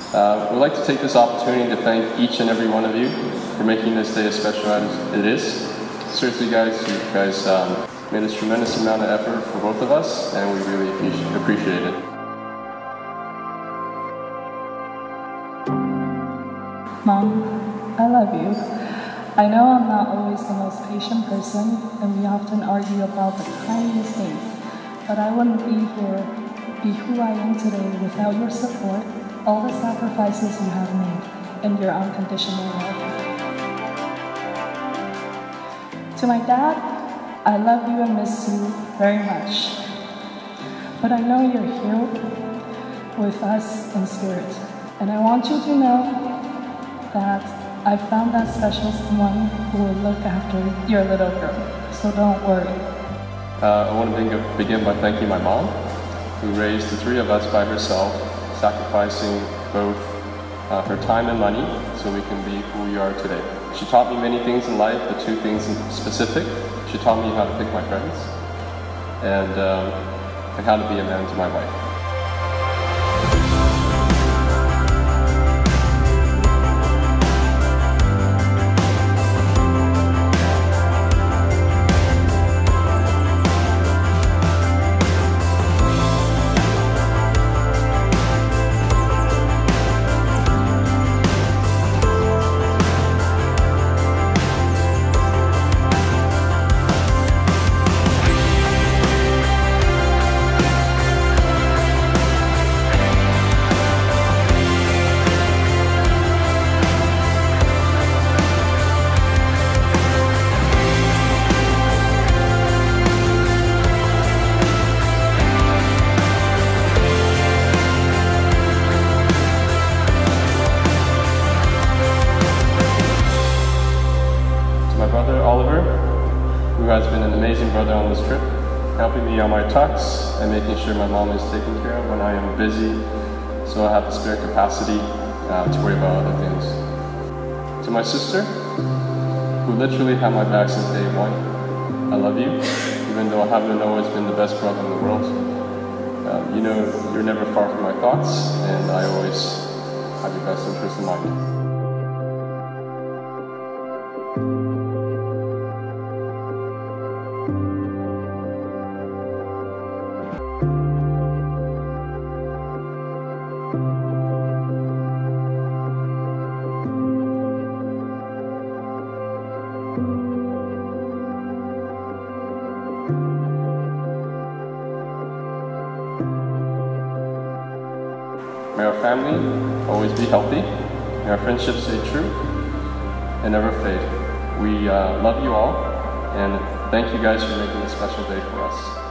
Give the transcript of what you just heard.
We'd like to take this opportunity to thank each and every one of you for making this day as special as it is. Seriously guys, you guys made a tremendous amount of effort for both of us, and we really appreciate it. Mom, I love you. I know I'm not always the most patient person, and we often argue about the tiniest things, but I wouldn't be who I am today without your support, all the sacrifices you have made, and your unconditional love. To my dad, I love you and miss you very much, but I know you're here with us in spirit, and I want you to know that I found that special someone who will look after your little girl, so don't worry. I want to begin by thanking my mom, who raised the three of us by herself, sacrificing both her time and money so we can be who we are today. She taught me many things in life, but two things in specific. She taught me how to pick my friends and how to be a man to my wife. Who has been an amazing brother on this trip, helping me on my talks and making sure my mom is taken care of when I am busy, so I have the spare capacity to worry about other things. To my sister, who literally had my back since day one, I love you, even though I haven't always been the best brother in the world. You know, you're never far from my thoughts, and I always have your best interest in mind. May our family always be healthy, may our friendships stay true and never fade. We love you all, and thank you guys for making this special day for us.